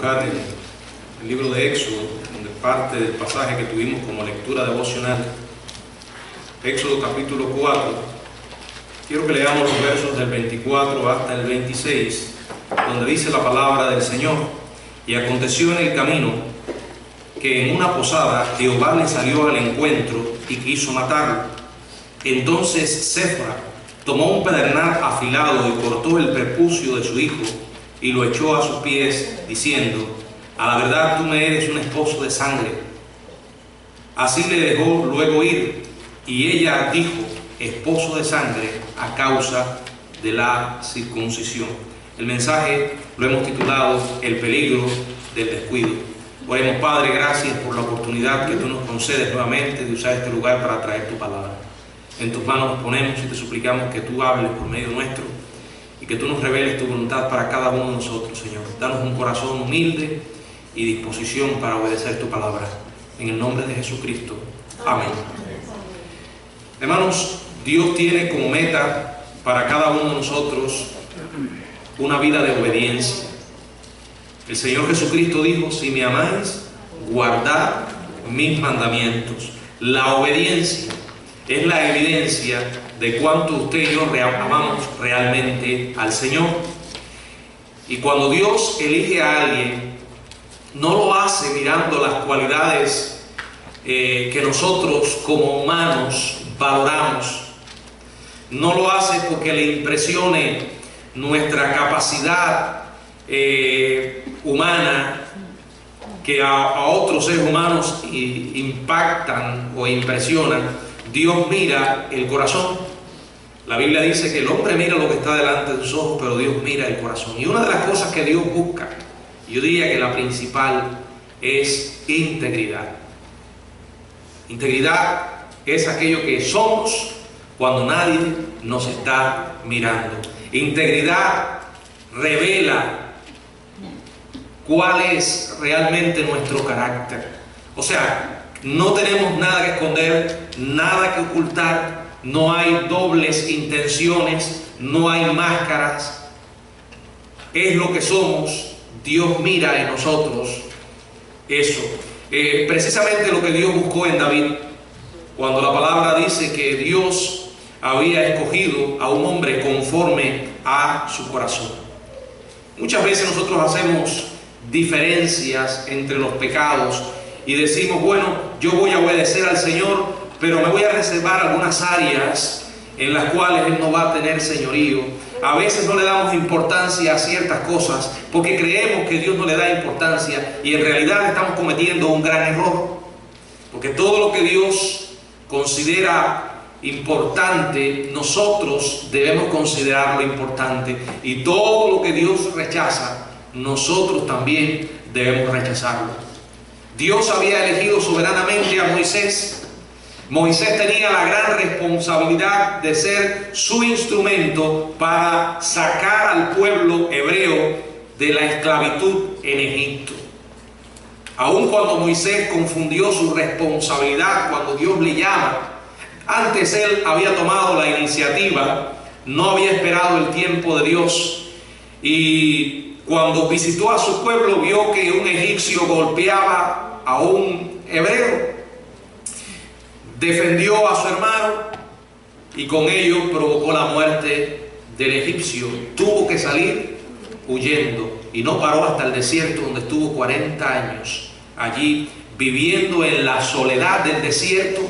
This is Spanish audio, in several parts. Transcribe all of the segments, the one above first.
buscar el libro de Éxodo, donde parte del pasaje que tuvimos como lectura devocional, Éxodo capítulo 4. Quiero que leamos los versos del 24 hasta el 26, donde dice la palabra del Señor: y aconteció en el camino que en una posada Jehová le salió al encuentro y quiso matarlo. Entonces Séfora tomó un pedernal afilado y cortó el prepucio de su hijo y lo echó a sus pies, diciendo: a la verdad tú me eres un esposo de sangre. Así le dejó luego ir, y ella dijo: esposo de sangre, a causa de la circuncisión. El mensaje lo hemos titulado El peligro del descuido. Oremos. Padre, gracias por la oportunidad que tú nos concedes nuevamente de usar este lugar para traer tu palabra. En tus manos nos ponemos y te suplicamos que tú hables por medio nuestro y que tú nos reveles tu voluntad para cada uno de nosotros, Señor. Danos un corazón humilde y disposición para obedecer tu palabra. En el nombre de Jesucristo. Amén. Hermanos, Dios tiene como meta para cada uno de nosotros una vida de obediencia. El Señor Jesucristo dijo: si me amáis, guardad mis mandamientos. La obediencia es la evidencia de cuánto usted y yo amamos realmente al Señor. Y cuando Dios elige a alguien, no lo hace mirando las cualidades que nosotros como humanos valoramos. No lo hace porque le impresione nuestra capacidad humana, que a otros seres humanos impactan o impresionan. Dios mira el corazón. La Biblia dice que el hombre mira lo que está delante de sus ojos, pero Dios mira el corazón. Y una de las cosas que Dios busca, yo diría que la principal, es integridad. Integridad es aquello que somos cuando nadie nos está mirando. Integridad revela cuál es realmente nuestro carácter. O sea, no tenemos nada que esconder, nada que ocultar, no hay dobles intenciones, no hay máscaras. Es lo que somos. Dios mira en nosotros eso. Precisamente lo que Dios buscó en David, cuando la palabra dice que Dios había escogido a un hombre conforme a su corazón. Muchas veces nosotros hacemos diferencias entre los pecados y decimos: bueno, yo voy a obedecer al Señor, pero me voy a reservar algunas áreas en las cuales Él no va a tener señorío. A veces no le damos importancia a ciertas cosas porque creemos que Dios no le da importancia, y en realidad estamos cometiendo un gran error, porque todo lo que Dios considera importante, nosotros debemos considerarlo importante, y todo lo que Dios rechaza, nosotros también debemos rechazarlo. Dios había elegido soberanamente a Moisés. Moisés tenía la gran responsabilidad de ser su instrumento para sacar al pueblo hebreo de la esclavitud en Egipto. Aun cuando Moisés confundió su responsabilidad cuando Dios le llama, antes él había tomado la iniciativa, no había esperado el tiempo de Dios, y cuando visitó a su pueblo vio que un egipcio golpeaba a un hebreo. Defendió a su hermano y con ello provocó la muerte del egipcio. Tuvo que salir huyendo y no paró hasta el desierto, donde estuvo 40 años allí, viviendo en la soledad del desierto,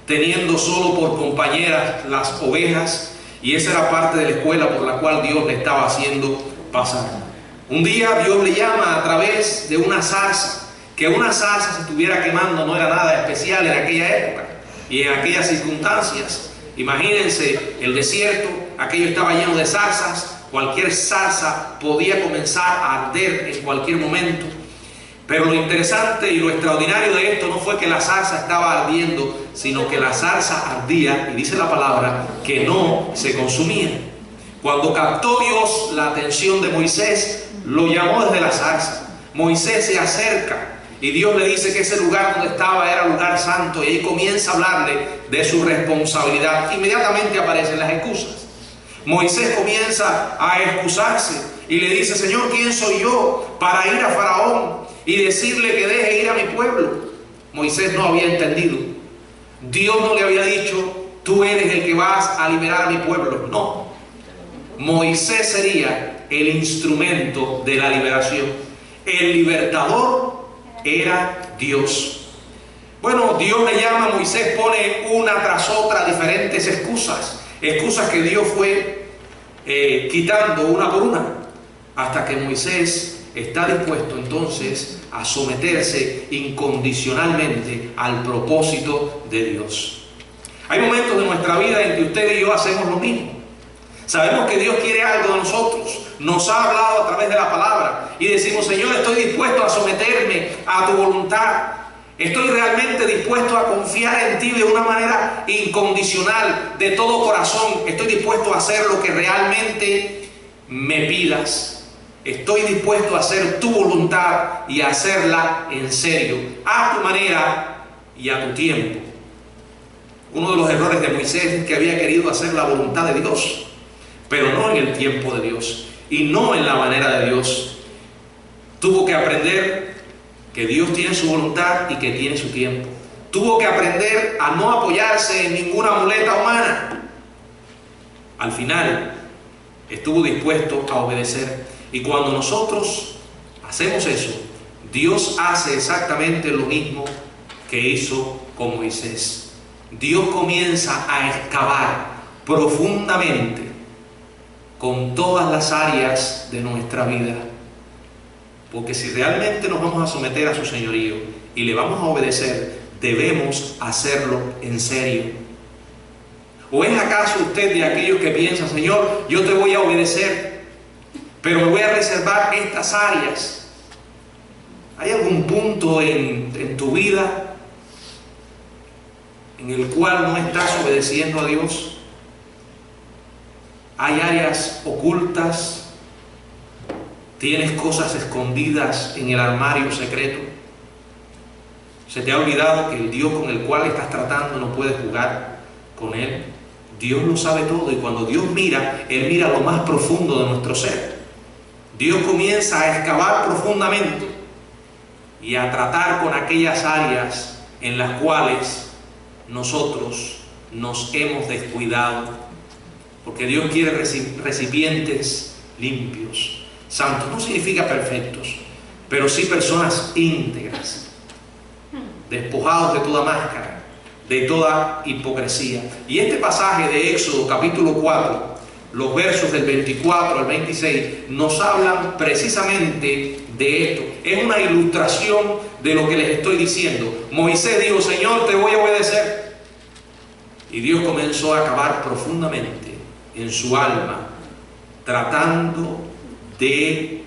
teniendo solo por compañeras las ovejas, y esa era parte de la escuela por la cual Dios le estaba haciendo pasar. Un día Dios le llama a través de una zarza. Que una zarza se estuviera quemando no era nada especial en aquella época y en aquellas circunstancias. Imagínense el desierto, aquello estaba lleno de zarzas, cualquier zarza podía comenzar a arder en cualquier momento. Pero lo interesante y lo extraordinario de esto no fue que la zarza estaba ardiendo, sino que la zarza ardía, y dice la palabra que no se consumía. Cuando captó Dios la atención de Moisés, lo llamó desde la zarza. Moisés se acerca y Dios le dice que ese lugar donde estaba era lugar santo, y ahí comienza a hablarle de su responsabilidad. Inmediatamente aparecen las excusas. Moisés comienza a excusarse. y le dice: Señor, ¿quién soy yo para ir a Faraón y decirle que deje ir a mi pueblo? Moisés no había entendido. Dios no le había dicho: tú eres el que vas a liberar a mi pueblo. No. Moisés sería el instrumento de la liberación. El libertador era Dios. Bueno, Dios le llama a Moisés, pone una tras otra diferentes excusas. Excusas que Dios fue quitando una por una, hasta que Moisés está dispuesto entonces a someterse incondicionalmente al propósito de Dios. Hay momentos de nuestra vida en que usted y yo hacemos lo mismo. Sabemos que Dios quiere algo de nosotros, nos ha hablado a través de la palabra y decimos: Señor, estoy dispuesto a someterme a tu voluntad. Estoy realmente dispuesto a confiar en ti de una manera incondicional, de todo corazón. Estoy dispuesto a hacer lo que realmente me pidas. Estoy dispuesto a hacer tu voluntad y a hacerla en serio, a tu manera y a tu tiempo. Uno de los errores de Moisés es que había querido hacer la voluntad de Dios, pero no en el tiempo de Dios y no en la manera de Dios. Tuvo que aprender que Dios tiene su voluntad y que tiene su tiempo. Tuvo que aprender a no apoyarse en ninguna muleta humana. Al final, estuvo dispuesto a obedecer. Y cuando nosotros hacemos eso, Dios hace exactamente lo mismo que hizo con Moisés. Dios comienza a excavar profundamente con todas las áreas de nuestra vida. Porque si realmente nos vamos a someter a su señorío y le vamos a obedecer, debemos hacerlo en serio. ¿O es acaso usted de aquellos que piensan: Señor, yo te voy a obedecer, pero me voy a reservar estas áreas? ¿Hay algún punto en tu vida en el cual no estás obedeciendo a Dios? ¿Hay áreas ocultas? ¿Tienes cosas escondidas en el armario secreto? ¿Se te ha olvidado que el Dios con el cual estás tratando no puedes jugar con Él? Dios lo sabe todo, y cuando Dios mira, Él mira lo más profundo de nuestro ser. Dios comienza a excavar profundamente y a tratar con aquellas áreas en las cuales nosotros nos hemos descuidado, porque Dios quiere recipientes limpios. Santos no significa perfectos, pero sí personas íntegras, despojados de toda máscara, de toda hipocresía. Y este pasaje de Éxodo capítulo 4, los versos del 24 al 26, nos hablan precisamente de esto. Es una ilustración de lo que les estoy diciendo. Moisés dijo: Señor, te voy a obedecer. Y Dios comenzó a cavar profundamente en su alma, tratando de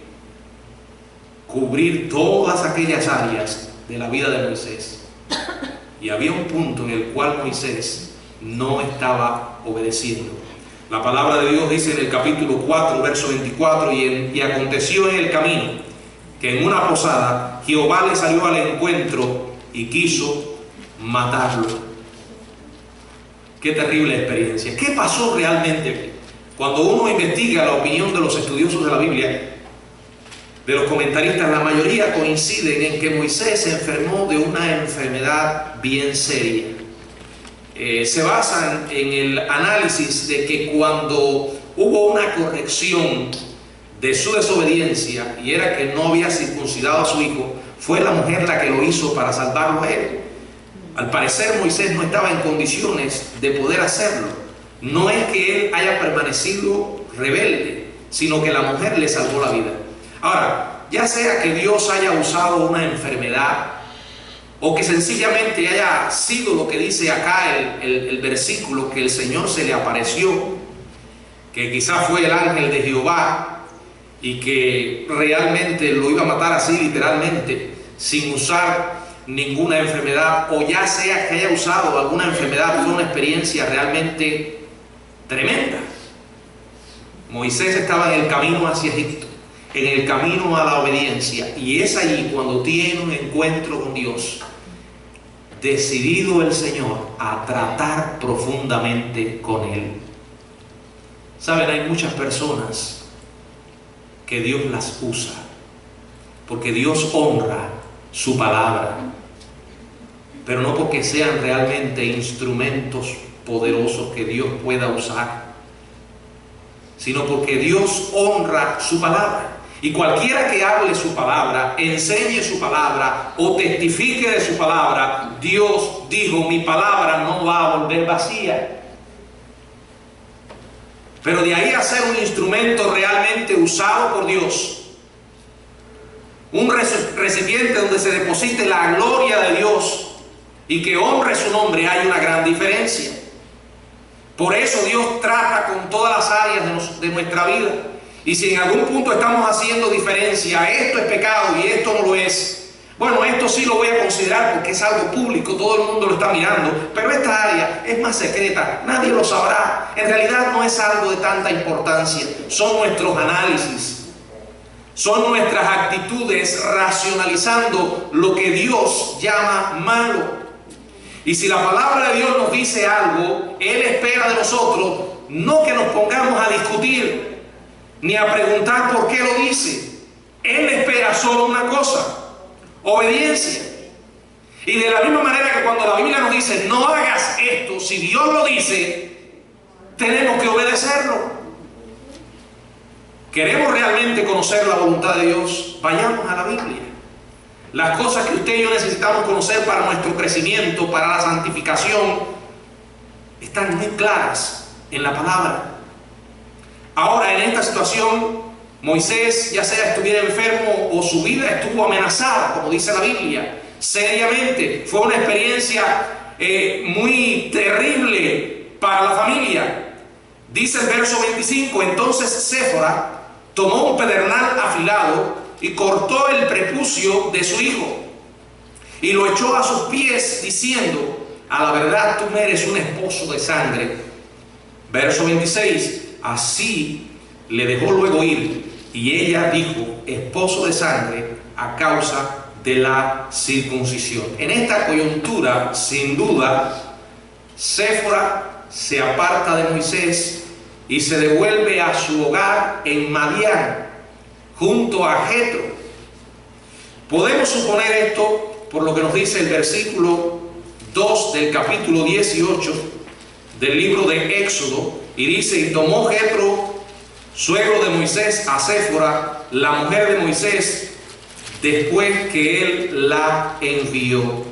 cubrir todas aquellas áreas de la vida de Moisés. Y había un punto en el cual Moisés no estaba obedeciendo. La palabra de Dios dice en el capítulo 4, verso 24: y aconteció en el camino que en una posada Jehová le salió al encuentro y quiso matarlo. Qué terrible experiencia. ¿Qué pasó realmente aquí? Cuando uno investiga la opinión de los estudiosos de la Biblia, de los comentaristas, la mayoría coinciden en que Moisés se enfermó de una enfermedad bien seria. Se basan en el análisis de que cuando hubo una corrección de su desobediencia, y era que no había circuncidado a su hijo, fue la mujer la que lo hizo para salvarlo a él. Al parecer Moisés no estaba en condiciones de poder hacerlo. No es que él haya permanecido rebelde, sino que la mujer le salvó la vida. Ahora, ya sea que Dios haya usado una enfermedad, o que sencillamente haya sido lo que dice acá el versículo, que el Señor se le apareció, que quizás fue el ángel de Jehová y que realmente lo iba a matar así literalmente, sin usar ninguna enfermedad, o ya sea que haya usado alguna enfermedad, fue una experiencia realmente tremenda. Moisés estaba en el camino hacia Egipto, en el camino a la obediencia, y es allí cuando tiene un encuentro con Dios, decidido el Señor a tratar profundamente con él. Saben, hay muchas personas que Dios las usa, porque Dios honra su palabra, pero no porque sean realmente instrumentos poderosos que Dios pueda usar, sino porque Dios honra su palabra. Y cualquiera que hable su palabra, enseñe su palabra o testifique de su palabra, Dios dijo: mi palabra no va a volver vacía. Pero de ahí a ser un instrumento realmente usado por Dios, un recipiente donde se deposite la gloria de Dios y que honre su nombre, hay una gran diferencia. Por eso Dios trata con todas las áreas de nuestra vida. Y si en algún punto estamos haciendo diferencia, esto es pecado y esto no lo es, bueno, esto sí lo voy a considerar porque es algo público, todo el mundo lo está mirando, pero esta área es más secreta, nadie lo sabrá. En realidad no es algo de tanta importancia, son nuestros análisis, son nuestras actitudes racionalizando lo que Dios llama malo. Y si la palabra de Dios nos dice algo, Él espera de nosotros no que nos pongamos a discutir ni a preguntar por qué lo dice. Él espera solo una cosa: obediencia. Y de la misma manera que cuando la Biblia nos dice no hagas esto, si Dios lo dice, tenemos que obedecerlo. ¿Queremos realmente conocer la voluntad de Dios? Vayamos a la Biblia. Las cosas que usted y yo necesitamos conocer para nuestro crecimiento, para la santificación, están muy claras en la palabra. Ahora, en esta situación, Moisés, ya sea estuviera enfermo o su vida estuvo amenazada, como dice la Biblia, seriamente. Fue una experiencia muy terrible para la familia. Dice el verso 25: entonces Séfora tomó un pedernal afilado y cortó el prepucio de su hijo y lo echó a sus pies, diciendo: a la verdad tú eres un esposo de sangre. Verso 26: así le dejó luego ir, y ella dijo: esposo de sangre, a causa de la circuncisión. En esta coyuntura, sin duda, Séfora se aparta de Moisés y se devuelve a su hogar en Madián, junto a Jetro. Podemos suponer esto por lo que nos dice el versículo 2 del capítulo 18 del libro de Éxodo, y dice: y tomó Jetro, suegro de Moisés, a Séfora, la mujer de Moisés, después que él la envió.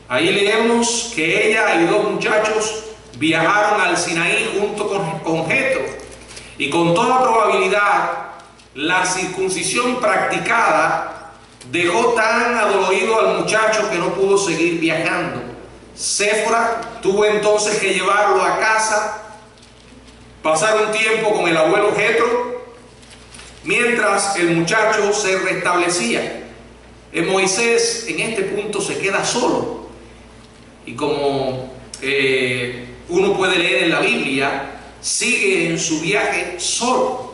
Ahí leemos que ella y dos muchachos viajaron al Sinaí junto con Jetro, y con toda probabilidad la circuncisión practicada dejó tan adolorido al muchacho que no pudo seguir viajando. Séfora tuvo entonces que llevarlo a casa, pasar un tiempo con el abuelo Jetro, mientras el muchacho se restablecía. Moisés en este punto se queda solo, y como uno puede leer en la Biblia, sigue en su viaje solo.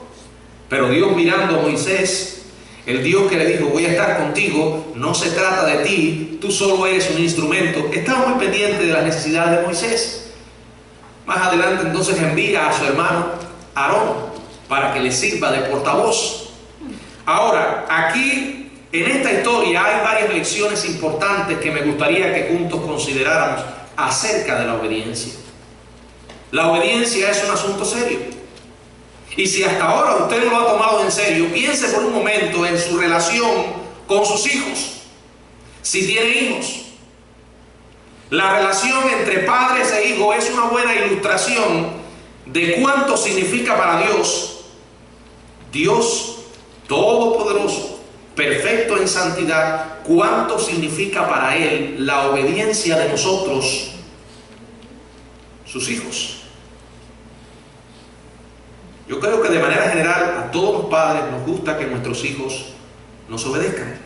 Pero Dios, mirando a Moisés, el Dios que le dijo: voy a estar contigo, no se trata de ti, tú solo eres un instrumento, estaba muy pendiente de las necesidades de Moisés. Más adelante entonces envía a su hermano Aarón para que le sirva de portavoz. Ahora, aquí en esta historia hay varias lecciones importantes que me gustaría que juntos consideráramos acerca de la obediencia. La obediencia es un asunto serio. Y si hasta ahora usted no lo ha tomado en serio, piense por un momento en su relación con sus hijos. Si tiene hijos, la relación entre padres e hijos es una buena ilustración de cuánto significa para Dios, Dios todopoderoso, perfecto en santidad, cuánto significa para Él la obediencia de nosotros, sus hijos. Yo creo que de manera general a todos los padres nos gusta que nuestros hijos nos obedezcan,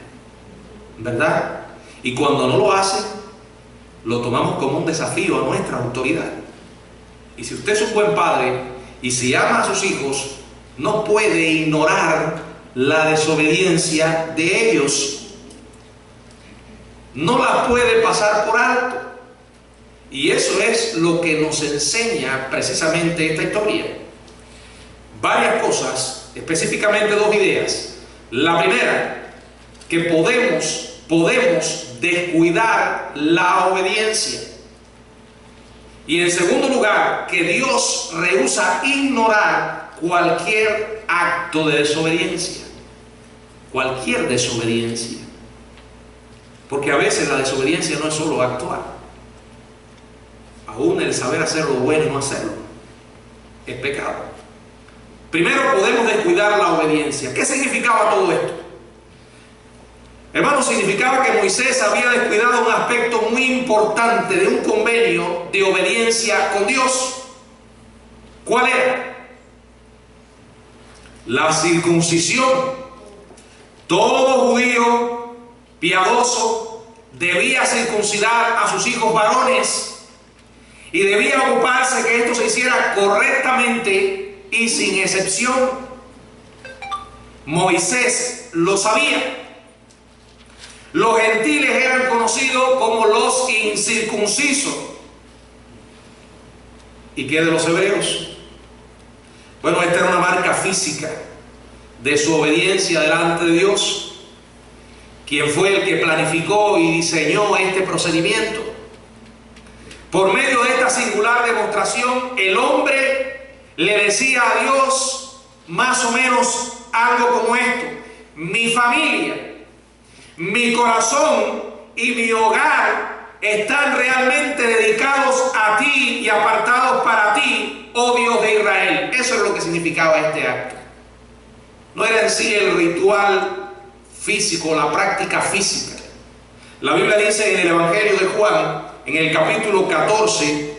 ¿verdad? Y cuando no lo hacen, lo tomamos como un desafío a nuestra autoridad. Y si usted es un buen padre y si ama a sus hijos, no puede ignorar la desobediencia de ellos. No la puede pasar por alto. Y eso es lo que nos enseña precisamente esta historia. Varias cosas específicamente dos ideas. La primera, que podemos descuidar la obediencia. Y en segundo lugar, que Dios rehúsa ignorar cualquier acto de desobediencia. Cualquier desobediencia. Porque a veces la desobediencia no es solo actuar. Aún el saber hacer lo bueno y no hacerlo es pecado. Primero, podemos descuidar la obediencia. ¿Qué significaba todo esto? Hermanos, significaba que Moisés había descuidado un aspecto muy importante de un convenio de obediencia con Dios. ¿Cuál era? La circuncisión. Todo judío piadoso debía circuncidar a sus hijos varones y debía ocuparse que esto se hiciera correctamente y sin excepción. Moisés lo sabía. Los gentiles eran conocidos como los incircuncisos. ¿Y qué de los hebreos? Bueno, esta era una marca física de su obediencia delante de Dios, quien fue el que planificó y diseñó este procedimiento. Por medio de esta singular demostración, el hombre le decía a Dios más o menos algo como esto: mi familia, mi corazón y mi hogar están realmente dedicados a ti y apartados para ti, oh Dios de Israel. Eso es lo que significaba este acto. No era en sí el ritual físico, la práctica física. La Biblia dice en el Evangelio de Juan, en el capítulo 14,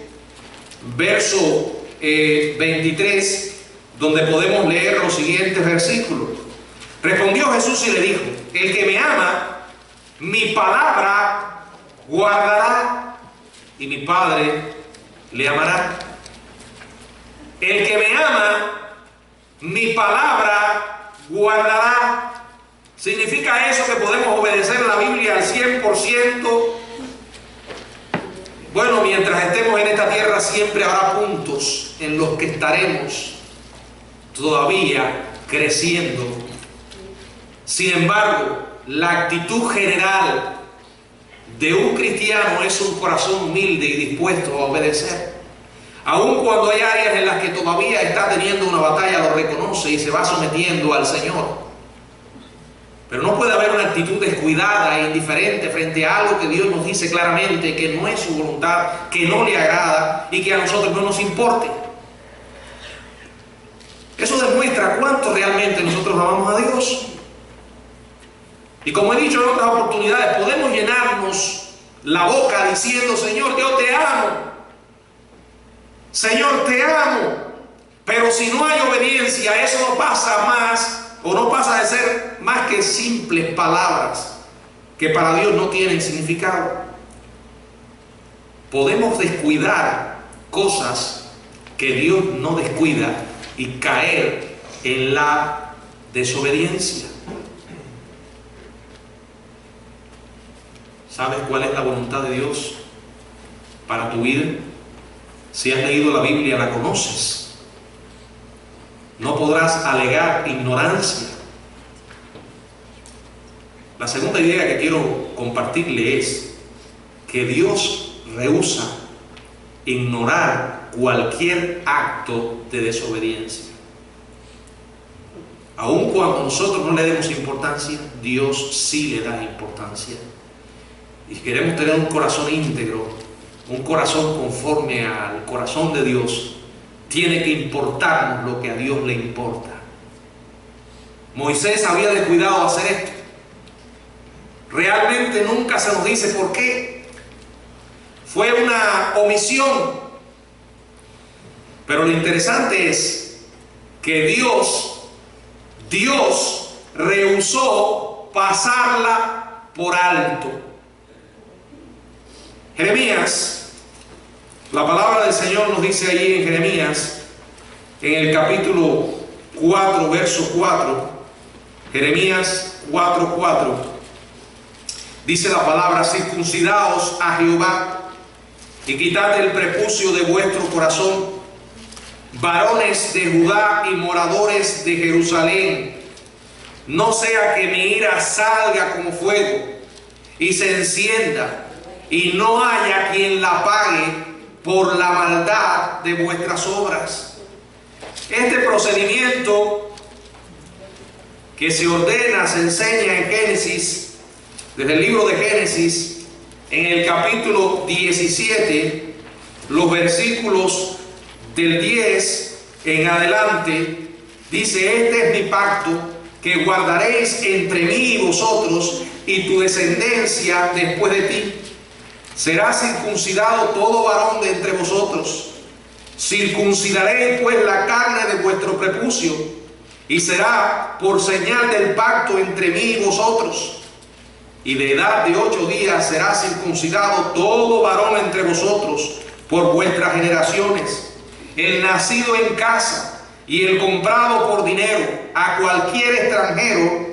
verso 23, donde podemos leer los siguientes versículos. Respondió Jesús y le dijo: el que me ama, mi palabra guardará, y mi Padre le amará. El que me ama, mi palabra guardará. ¿Significa eso que podemos obedecer la Biblia al 100%? Bueno, mientras estemos en esta tierra siempre habrá puntos en los que estaremos todavía creciendo. Sin embargo, la actitud general de un cristiano es un corazón humilde y dispuesto a obedecer. Aun cuando hay áreas en las que todavía está teniendo una batalla, lo reconoce y se va sometiendo al Señor. Pero no puede haber una actitud descuidada e indiferente frente a algo que Dios nos dice claramente que no es su voluntad, que no le agrada y que a nosotros no nos importe. Eso demuestra cuánto realmente nosotros amamos a Dios. Y como he dicho en otras oportunidades, podemos llenarnos la boca diciendo: Señor, yo te amo. Señor, te amo. Pero si no hay obediencia, eso no pasa más, o no pasa de ser más que simples palabras que para Dios no tienen significado. Podemos descuidar cosas que Dios no descuida y caer en la desobediencia. ¿Sabes cuál es la voluntad de Dios para tu vida? Si has leído la Biblia, la conoces. No podrás alegar ignorancia. La segunda idea que quiero compartirle es que Dios rehúsa ignorar cualquier acto de desobediencia. Aun cuando nosotros no le demos importancia, Dios sí le da importancia. Y si queremos tener un corazón íntegro, un corazón conforme al corazón de Dios, tiene que importarnos lo que a Dios le importa. Moisés había descuidado hacer esto. Realmente nunca se nos dice por qué. Fue una omisión. Pero lo interesante es que Dios rehusó pasarla por alto. Jeremías, la palabra del Señor nos dice allí en Jeremías, en el capítulo 4, verso 4, Jeremías 4:4, dice la palabra: circuncidaos a Jehová y quitad el prepucio de vuestro corazón varones de Judá y moradores de Jerusalén, no sea que mi ira salga como fuego y se encienda, y no haya quien la pague por la maldad de vuestras obras. Este procedimiento que se ordena, se enseña en Génesis, desde el libro de Génesis, en el capítulo 17, los versículos del 10 en adelante, dice: este es mi pacto que guardaréis entre mí y vosotros y tu descendencia después de ti. Será circuncidado todo varón de entre vosotros. Circuncidaréis pues la carne de vuestro prepucio, y será por señal del pacto entre mí y vosotros. Y de edad de 8 días será circuncidado todo varón entre vosotros por vuestras generaciones, el nacido en casa y el comprado por dinero, a cualquier extranjero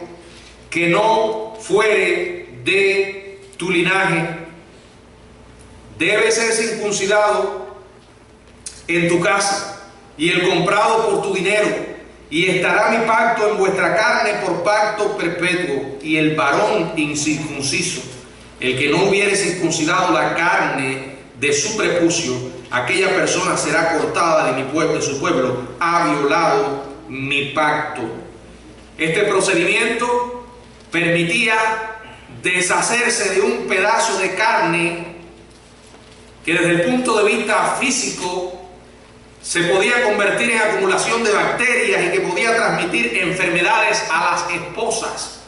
que no fuere de tu linaje. Debe ser circuncidado en tu casa y el comprado por tu dinero, y estará mi pacto en vuestra carne por pacto perpetuo. Y el varón incircunciso, el que no hubiere circuncidado la carne de su prepucio, aquella persona será cortada de mi pueblo, de su pueblo, ha violado mi pacto. Este procedimiento permitía deshacerse de un pedazo de carne que desde el punto de vista físico se podía convertir en acumulación de bacterias y que podía transmitir enfermedades a las esposas.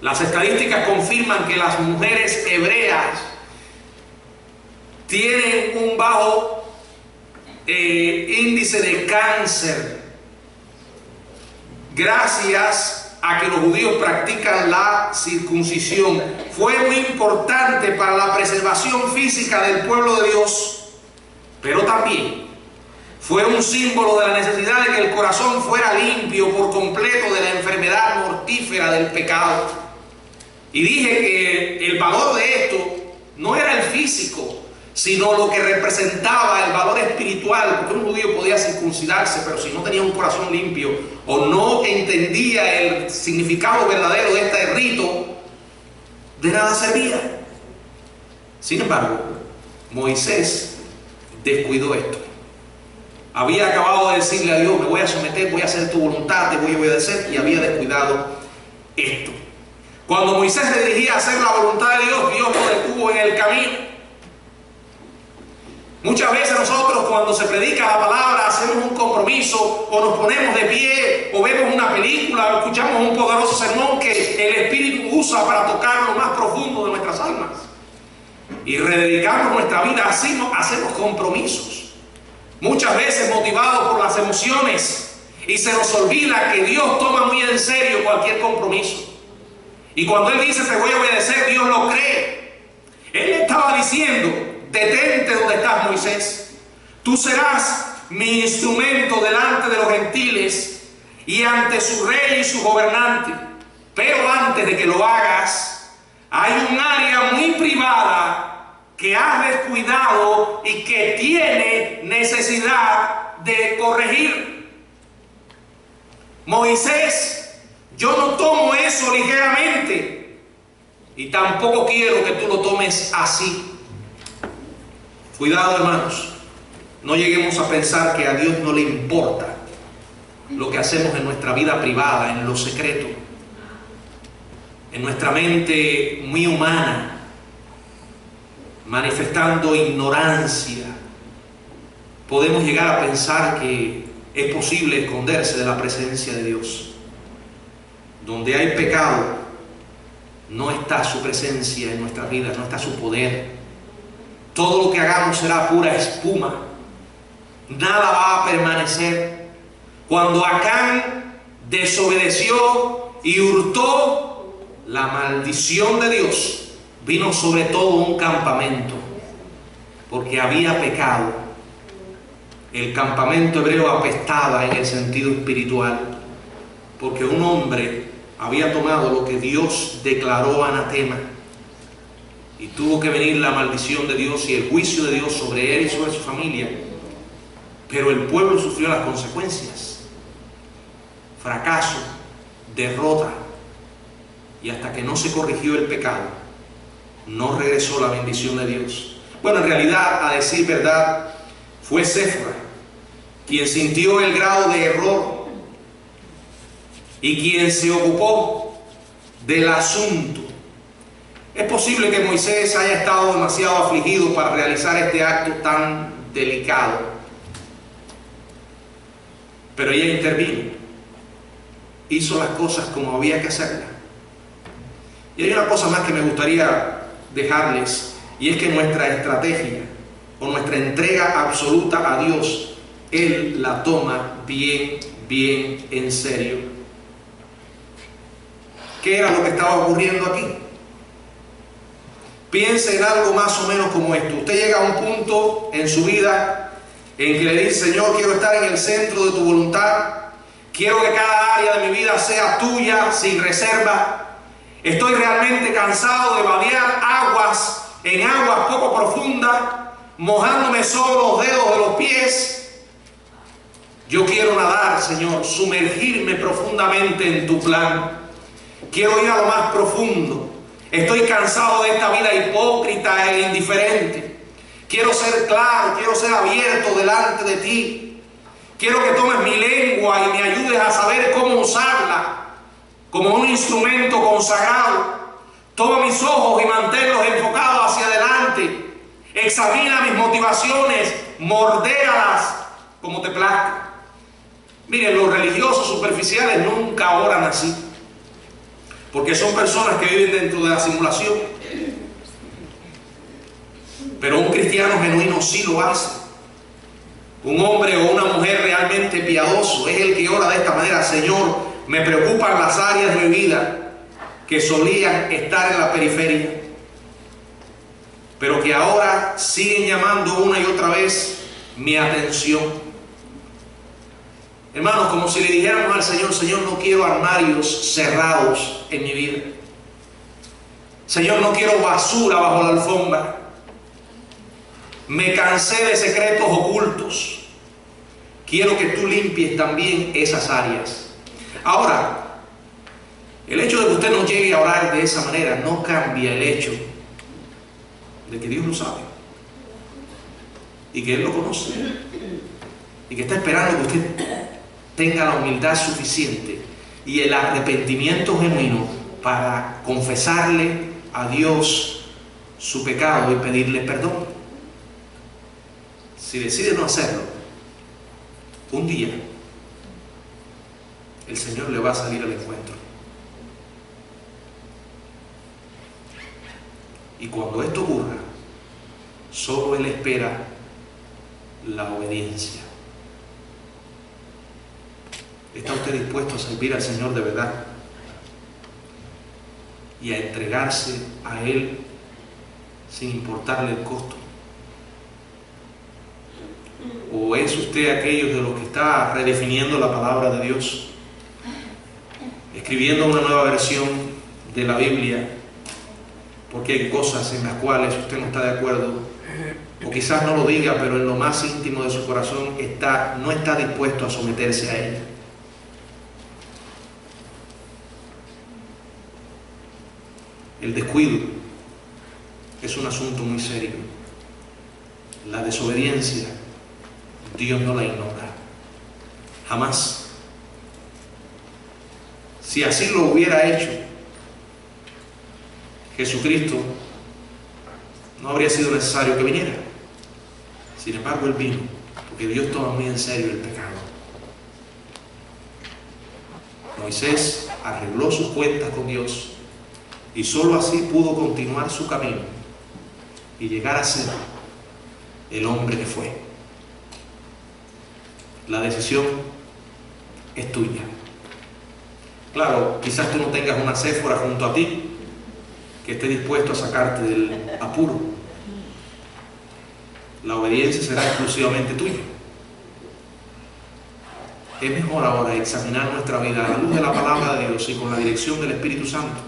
Las estadísticas confirman que las mujeres hebreas tienen un bajo índice de cáncer gracias a que los judíos practican la circuncisión. Fue muy importante para la preservación física del pueblo de Dios, pero también fue un símbolo de la necesidad de que el corazón fuera limpio por completo de la enfermedad mortífera del pecado. Y dije que el valor de esto no era el físico, sino lo que representaba el valor espiritual, porque un judío podía circuncidarse, pero si no tenía un corazón limpio o no entendía el significado verdadero de este rito, de nada servía. Sin embargo, Moisés descuidó esto. Había acabado de decirle a Dios: me voy a someter, voy a hacer tu voluntad, te voy a obedecer, y había descuidado esto. Cuando Moisés se dirigía a hacer la voluntad de Dios, Dios lo detuvo en el camino. Muchas veces nosotros, cuando se predica la palabra, hacemos un compromiso, o nos ponemos de pie, o vemos una película, o escuchamos un poderoso sermón que el Espíritu usa para tocar lo más profundo de nuestras almas, y rededicamos nuestra vida. Así hacemos compromisos, muchas veces motivados por las emociones, y se nos olvida que Dios toma muy en serio cualquier compromiso. Y cuando Él dice: te voy a obedecer, Dios lo cree. Él le estaba diciendo: detente donde estás, Moisés. Tú serás mi instrumento delante de los gentiles y ante su rey y su gobernante. Pero antes de que lo hagas, hay un área muy privada que has descuidado y que tiene necesidad de corregir. Moisés, yo no tomo eso ligeramente, y tampoco quiero que tú lo tomes así. Cuidado, hermanos, no lleguemos a pensar que a Dios no le importa lo que hacemos en nuestra vida privada, en lo secreto. En nuestra mente muy humana, manifestando ignorancia, podemos llegar a pensar que es posible esconderse de la presencia de Dios. Donde hay pecado, no está su presencia en nuestras vidas, no está su poder. Todo lo que hagamos será pura espuma. Nada va a permanecer. Cuando Acán desobedeció y hurtó, la maldición de Dios vino sobre todo un campamento, porque había pecado. El campamento hebreo apestaba en el sentido espiritual, porque un hombre había tomado lo que Dios declaró anatema, y tuvo que venir la maldición de Dios y el juicio de Dios sobre él y sobre su familia. Pero el pueblo sufrió las consecuencias. Fracaso, derrota. Y hasta que no se corrigió el pecado, no regresó la bendición de Dios. Bueno, en realidad, a decir verdad, fue Séfora quien sintió el grado de error y quien se ocupó del asunto. Es posible que Moisés haya estado demasiado afligido para realizar este acto tan delicado, pero ella intervino, hizo las cosas como había que hacerlas. Y hay una cosa más que me gustaría dejarles, y es que nuestra estrategia o nuestra entrega absoluta a Dios, Él la toma bien en serio. ¿Qué era lo que estaba ocurriendo aquí? Piense en algo más o menos como esto. Usted llega a un punto en su vida en que le dice: Señor, quiero estar en el centro de tu voluntad. Quiero que cada área de mi vida sea tuya, sin reserva. Estoy realmente cansado de vadear aguas en aguas poco profundas, mojándome solo los dedos de los pies. Yo quiero nadar, Señor, sumergirme profundamente en tu plan. Quiero ir a lo más profundo. Estoy cansado de esta vida hipócrita e indiferente. Quiero ser claro, quiero ser abierto delante de ti. Quiero que tomes mi lengua y me ayudes a saber cómo usarla como un instrumento consagrado. Toma mis ojos y manténlos enfocados hacia adelante. Examina mis motivaciones, mordéalas como te plazca. Miren, los religiosos superficiales nunca oran así, porque son personas que viven dentro de la simulación. Pero un cristiano genuino sí lo hace. Un hombre o una mujer realmente piadoso es el que ora de esta manera: Señor, me preocupan las áreas de mi vida que solían estar en la periferia, pero que ahora siguen llamando una y otra vez mi atención. Hermanos, como si le dijéramos al Señor: Señor, no quiero armarios cerrados en mi vida. Señor, no quiero basura bajo la alfombra. Me cansé de secretos ocultos. Quiero que tú limpies también esas áreas. Ahora, el hecho de que usted no llegue a orar de esa manera no cambia el hecho de que Dios lo sabe y que Él lo conoce y que está esperando que usted tenga la humildad suficiente y el arrepentimiento genuino para confesarle a Dios su pecado y pedirle perdón. Si decide no hacerlo, un día el Señor le va a salir al encuentro. Y cuando esto ocurra, solo Él espera la obediencia. ¿Está usted dispuesto a servir al Señor de verdad y a entregarse a Él sin importarle el costo? ¿O es usted aquellos de los que está redefiniendo la palabra de Dios, escribiendo una nueva versión de la Biblia porque hay cosas en las cuales usted no está de acuerdo, o quizás no lo diga, pero en lo más íntimo de su corazón no está dispuesto a someterse a ella? El descuido es un asunto muy serio. La desobediencia, Dios no la ignora, jamás. Si así lo hubiera hecho, Jesucristo no habría sido necesario que viniera. Sin embargo, Él vino, porque Dios toma muy en serio el pecado. Moisés arregló sus cuentas con Dios y sólo así pudo continuar su camino y llegar a ser el hombre que fue. La decisión es tuya. Claro, quizás tú no tengas una Séfora junto a ti que esté dispuesto a sacarte del apuro. La obediencia será exclusivamente tuya. Es mejor ahora examinar nuestra vida a la luz de la palabra de Dios y con la dirección del Espíritu Santo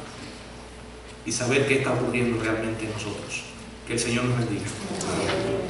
y saber qué está ocurriendo realmente en nosotros. Que el Señor nos bendiga. Amén.